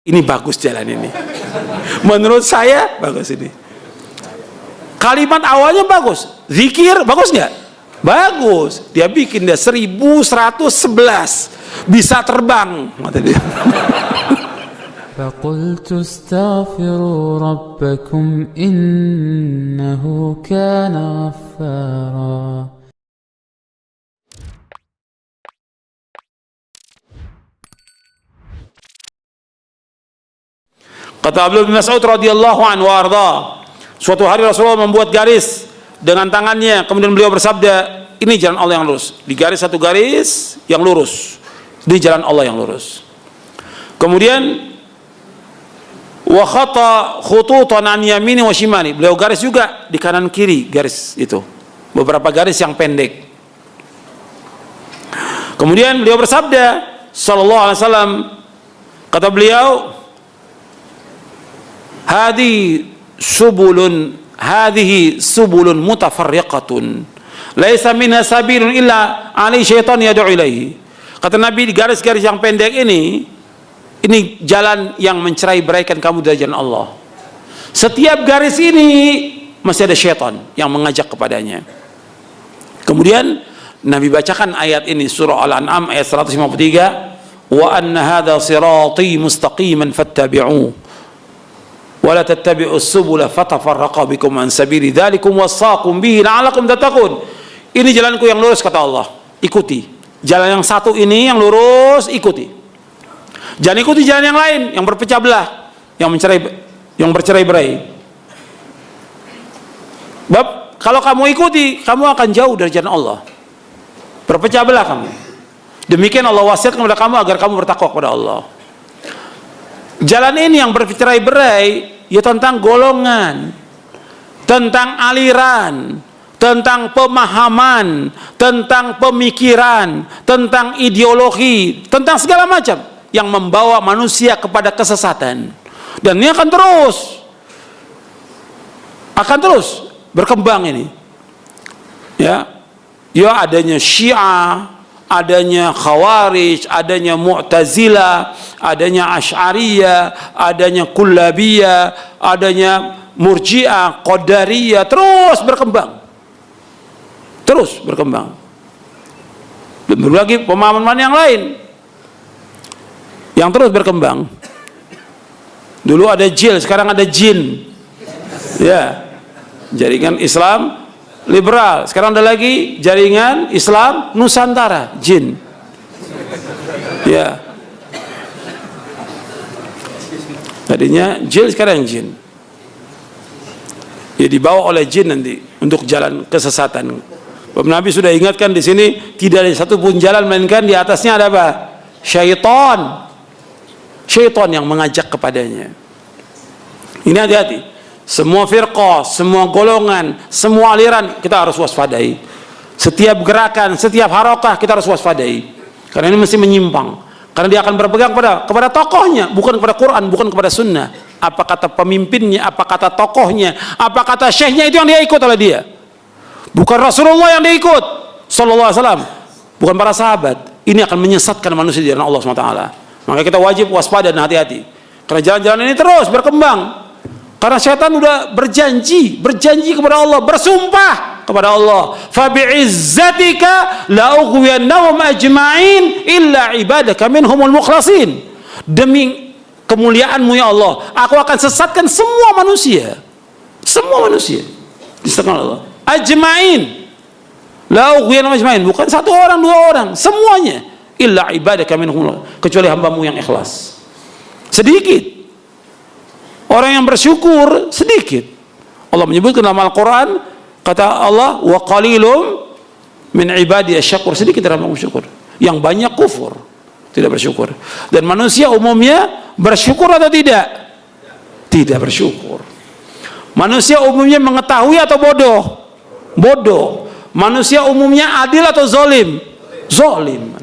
Ini bagus jalan ini. Menurut saya bagus ini. Kalimat awalnya bagus. Zikir bagus nggak? Bagus. Dia bikin dia 1111 bisa terbang. Kata dia. فقلت استغفروا ربكم إنه كان غفارا. Kata Abdullah bin Mas'ud radhiyallahu anhu wa arda, suatu hari Rasulullah membuat garis dengan tangannya, kemudian beliau bersabda, ini jalan Allah yang lurus. Digaris satu garis yang lurus, di jalan Allah yang lurus. Kemudian wa khata khututan an yamini wa shimali, beliau garis juga di kanan kiri garis itu, beberapa garis yang pendek. Kemudian beliau bersabda sallallahu alaihi wasallam, kata beliau, hadhihi subulun mutafarriqatun laisa minha sabilun illa alai syaitan yad'u ilaihi. Kata Nabi, di garis-garis yang pendek ini jalan yang mencerai-beraikan kamu dari jalan Allah. Setiap garis ini masih ada syaitan yang mengajak kepadanya. Kemudian Nabi bacakan ayat ini, surah Al-An'am ayat 153, wa anna hadha sirati mustaqiman fattabi'uhu wala tattabi'us subula fatafarraqa bikum an sabili dzalikum wasaqum bihi la'allakum tattaqun. Ini jalanku yang lurus, kata Allah, ikuti jalan yang satu ini yang lurus, ikuti. Jangan ikuti jalan yang lain yang berpecah belah, yang bercerai-berai. Bab, kalau kamu ikuti, kamu akan jauh dari jalan Allah, berpecah belah kamu. Demikian Allah wasiatkan kepada kamu agar kamu bertakwa kepada Allah. Jalan ini yang bercerai-berai ya tentang golongan, tentang aliran, tentang pemahaman, tentang pemikiran, tentang ideologi, tentang segala macam yang membawa manusia kepada kesesatan. Dan ini akan terus berkembang ini. Ya adanya Syiah, adanya Khawarij, adanya Mu'tazilah, adanya Asy'ariyah, adanya Kullabiyah, adanya Murji'ah, Qadariyah, terus berkembang. Dan berbagai pemahaman yang lain yang terus berkembang. Dulu ada jil, sekarang ada jin. Ya, jaringan Islam liberal, sekarang ada lagi jaringan Islam Nusantara, jin. Ya, tadinya jil, sekarang jin. Ya, dibawa oleh jin nanti untuk jalan kesesatan. Nabi sudah ingatkan di sini, tidak ada satu pun jalan melainkan di atasnya ada apa? Syaitan yang mengajak kepadanya. Ini hati-hati. Semua firqah, semua golongan, semua aliran kita harus waspadai. Setiap gerakan, setiap harakah kita harus waspadai. Karena ini mesti menyimpang. Karena dia akan berpegang kepada tokohnya, bukan kepada Quran, bukan kepada sunnah. Apa kata pemimpinnya, apa kata tokohnya, apa kata syekhnya, itu yang dia ikut oleh dia. Bukan Rasulullah yang dia ikut sallallahu alaihi wasallam, bukan para sahabat. Ini akan menyesatkan manusia di jalan Allah SWT. Maka kita wajib waspada dan hati-hati. Karena jalan-jalan ini terus berkembang. Karena syaitan sudah berjanji kepada Allah, bersumpah kepada Allah, fa bi'izzatika la ughwiyannahum ajma'in illa ibadaka minhumul mukhlasin. Demi kemuliaanmu ya Allah, aku akan sesatkan semua manusia di setengah Allah. Ajma'in, la ughwiyannahum ajma'in, bukan satu orang, dua orang, semuanya. Illa ibadaka minhum, kecuali hambamu yang ikhlas. Sedikit orang yang bersyukur, sedikit. Allah menyebutkan dalam Al-Quran, kata Allah, wa qalilum min ibadi asyakur, sedikit orang yang bersyukur, yang banyak kufur, tidak bersyukur. Dan manusia umumnya bersyukur atau tidak? Tidak bersyukur. Manusia umumnya mengetahui atau bodoh? Bodoh. Manusia umumnya adil atau zalim? Zalim.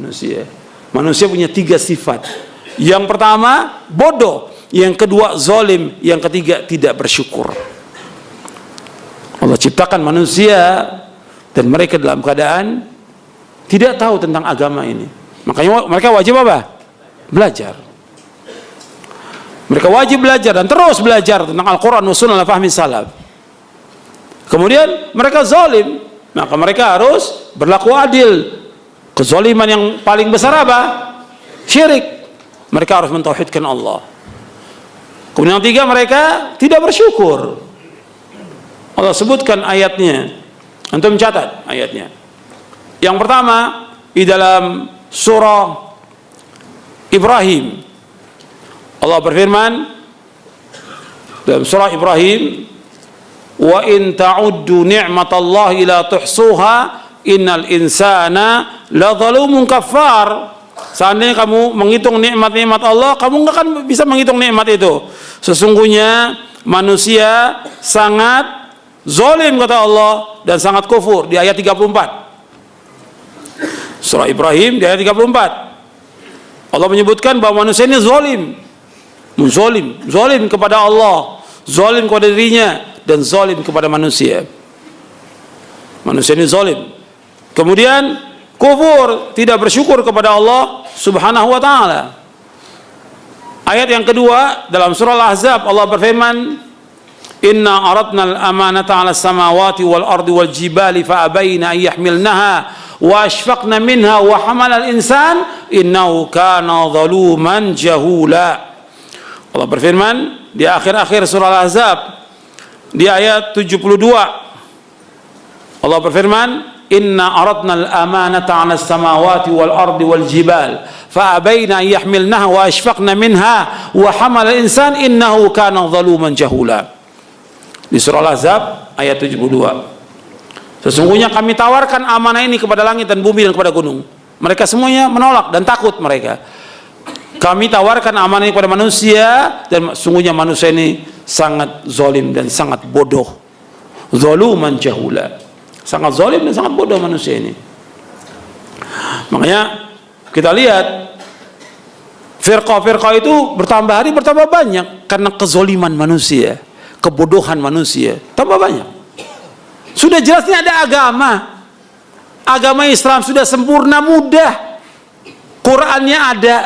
Manusia punya tiga sifat. Yang pertama bodoh, yang kedua zalim, yang ketiga tidak bersyukur. Allah ciptakan manusia dan mereka dalam keadaan tidak tahu tentang agama ini. Makanya mereka wajib apa? Belajar. Mereka wajib belajar dan terus belajar tentang Al-Quran wa sunnah ala fahmi salaf. Kemudian mereka zalim, maka mereka harus berlaku adil. Kezaliman yang paling besar apa? Syirik. Mereka harus mentauhidkan Allah. Kemudian yang ketiga, mereka tidak bersyukur. Allah sebutkan ayatnya. Antum catat ayatnya. Yang pertama di dalam surah Ibrahim, Allah berfirman dalam surah Ibrahim, wa in ta'uddu ni'matallahi la tuhsuha innal insana la zalumun kafar. Seandainya kamu menghitung nikmat-nikmat Allah, kamu nggak akan bisa menghitung nikmat itu. Sesungguhnya manusia sangat zalim, kata Allah, dan sangat kufur, di ayat 34. Surah Ibrahim di ayat 34. Allah menyebutkan bahwa manusia ini zalim. Zalim kepada Allah, zalim kepada dirinya, dan zalim kepada manusia. Manusia ini zalim. Kemudian kufur, tidak bersyukur kepada Allah Subhanahu wa taala. Ayat yang kedua dalam surah Al-Ahzab, Allah berfirman, inna aradna al-amanata 'ala as-samawati wal ardi wal jibali fa abaina an yahmilnaha wa ashfaqna minha wa hamala al-insan innahu kana zaluman jahula. Allah berfirman di akhir-akhir surah Al-Ahzab di ayat 72, Allah berfirman, inna aradna al-amanata 'ala as-samawati wal ardi wal jibal fa abaina an yahmilnaha wa ashfaqna minha wa hamala al-insan innahu kana zaluman jahula. Di surah Al-Ahzab ayat 72. Sesungguhnya kami tawarkan amanah ini kepada langit dan bumi dan kepada gunung. Mereka semuanya menolak dan takut mereka. Kami tawarkan amanah ini kepada manusia, dan sungguhnya manusia ini sangat zalim dan sangat bodoh. Zaluman jahula. Sangat zalim dan sangat bodoh manusia ini. Makanya kita lihat firqah-firqah itu bertambah hari bertambah banyak karena kezaliman manusia, kebodohan manusia tambah banyak. Sudah jelasnya ada agama Islam sudah sempurna, mudah, Qurannya ada,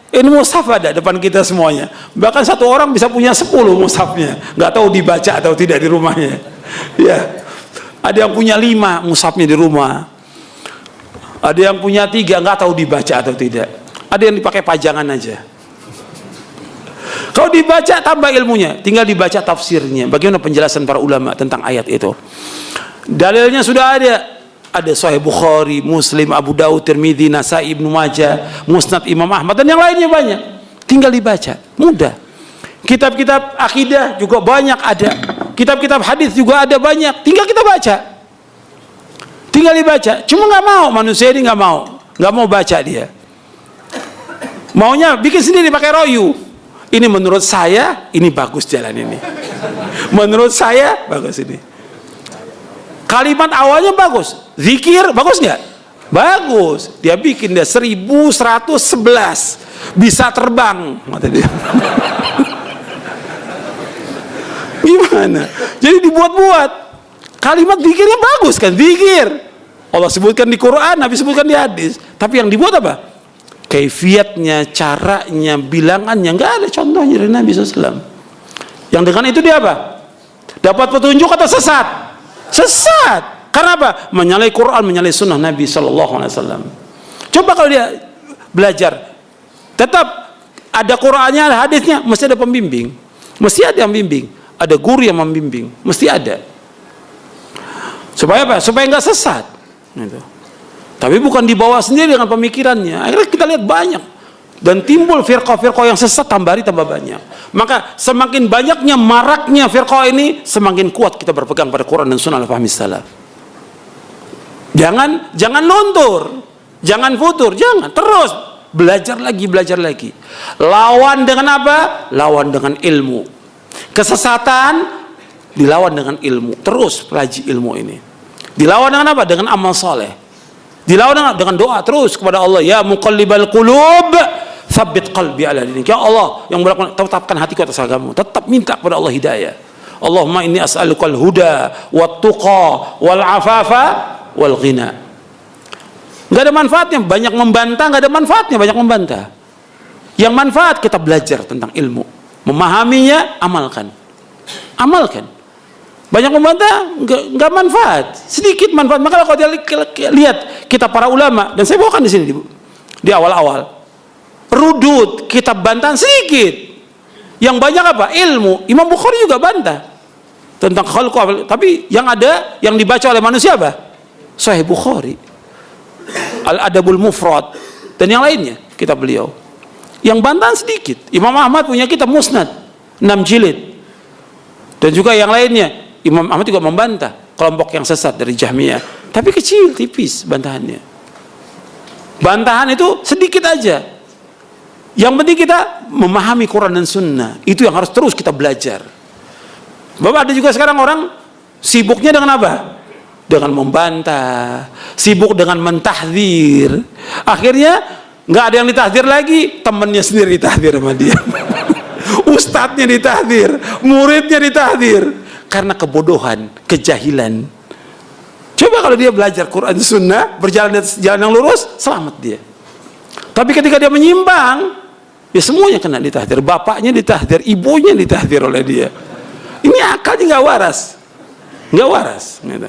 ini mushaf ada depan kita semuanya. Bahkan satu orang bisa punya 10 mushafnya, nggak tahu dibaca atau tidak di rumahnya. Ya, ada yang punya 5 mushafnya di rumah, ada yang punya 3 nggak tahu dibaca atau tidak, ada yang dipakai pajangan aja. Kalau dibaca tambah ilmunya, tinggal dibaca tafsirnya, bagaimana penjelasan para ulama tentang ayat itu. Dalilnya sudah ada Sahih Bukhari, Muslim, Abu Daud, Tirmidzi, Nasai, Ibnu Majah, Musnad Imam Ahmad, dan yang lainnya banyak. Tinggal dibaca, mudah. Kitab-kitab akidah juga banyak ada, kitab-kitab hadis juga ada banyak, tinggal kita baca. Tinggal dibaca. Cuma nggak mau, manusia ini nggak mau baca dia. Maunya bikin sendiri pakai royu. Ini menurut saya ini bagus jalan ini. Menurut saya bagus ini. Kalimat awalnya bagus, zikir bagus nggak? Bagus. Dia bikin dia 1111 bisa terbang, kata dia. Gimana? Jadi dibuat-buat. Kalimat zikirnya bagus kan? Zikir. Allah sebutkan di Quran, Nabi sebutkan di hadis. Tapi yang dibuat apa? Kaifiatnya, caranya, bilangannya nggak ada contohnya dari Nabi SAW. Yang dengan itu dia apa? Dapat petunjuk atau sesat? Sesat. Karena apa? Menyalahi Quran, menyalahi sunnah Nabi SAW. Coba kalau dia belajar, tetap ada Qurannya, ada hadisnya, mesti ada pembimbing, mesti ada yang bimbing, ada guru yang membimbing, mesti ada. Supaya apa? Supaya nggak sesat. Gitu. Tapi bukan dibawa sendiri dengan pemikirannya. Akhirnya kita lihat banyak. Dan timbul firqah-firqah yang sesat tambah hari tambah banyak. Maka semakin banyaknya, maraknya firqah ini, semakin kuat kita berpegang pada Quran dan Sunnah al-Fahmi salaf. Jangan luntur, jangan futur, jangan. Terus belajar lagi. Lawan dengan apa? Lawan dengan ilmu. Kesesatan dilawan dengan ilmu. Terus pelajari ilmu ini. Dilawan dengan apa? Dengan amal soleh. Dilawan dengan doa terus kepada Allah, ya muqallibal qulub tsabbit qalbi ala dinik. Ya Allah yang tetapkan hatiku atas agamamu. Tetap minta kepada Allah hidayah. Allahumma inni as'alukal huda wat tuqa wal afafa wal ghina. Enggak ada manfaatnya banyak membantah, enggak ada manfaatnya banyak membantah. Yang manfaat kita belajar tentang ilmu, memahaminya, amalkan. Amalkan. Banyak membantah, nggak manfaat, sedikit manfaat. Maka kalau dia lihat kita para ulama, dan saya bawakan di sini di awal-awal, rudud kitab bantahan sedikit, yang banyak apa? Ilmu. Imam Bukhari juga bantah tentang khalqu, tapi yang ada yang dibaca oleh manusia apa? Sahih Bukhari, Al-Adabul Mufrad, dan yang lainnya kitab beliau. Yang bantahan sedikit. Imam Ahmad punya kitab Musnad 6 jilid, dan juga yang lainnya. Imam Ahmad juga membantah kelompok yang sesat dari Jahmiyah, tapi kecil, tipis bantahannya. Bantahan itu sedikit aja. Yang penting kita memahami Quran dan Sunnah. Itu yang harus terus kita belajar. Bapak, ada juga sekarang orang sibuknya dengan apa? Dengan membantah, sibuk dengan mentahdzir. Akhirnya nggak ada yang ditahdzir lagi, temannya sendiri ditahdzir sama dia. Ustadznya ditahdzir, muridnya ditahdzir. Karena kebodohan, kejahilan. Coba kalau dia belajar Quran Sunnah, berjalan di atas jalan yang lurus, selamat dia. Tapi ketika dia menyimpang, ya semuanya kena ditahdzir. Bapaknya ditahdzir, ibunya ditahdzir oleh dia. Ini akalnya nggak waras, nggak waras. Gitu.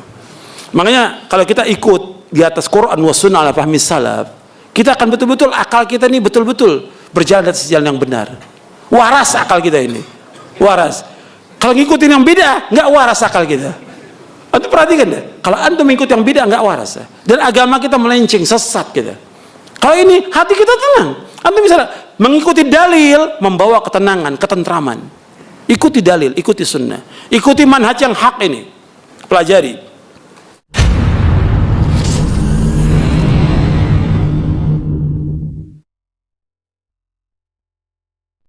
Makanya kalau kita ikut di atas Quran wa Sunnah ala fahmi salaf, kita akan betul-betul akal kita ini betul-betul berjalan di atas jalan yang benar. Waras akal kita ini, waras. Kalau ngikutin yang beda, nggak waras akal kita. Antum perhatikan deh, kalau antum mengikuti yang beda nggak waras, dan agama kita melenceng, sesat kita. Kalau ini hati kita tenang, antum bisa mengikuti dalil, membawa ketenangan, ketentraman. Ikuti dalil, ikuti sunnah, ikuti manhaj yang hak ini, pelajari.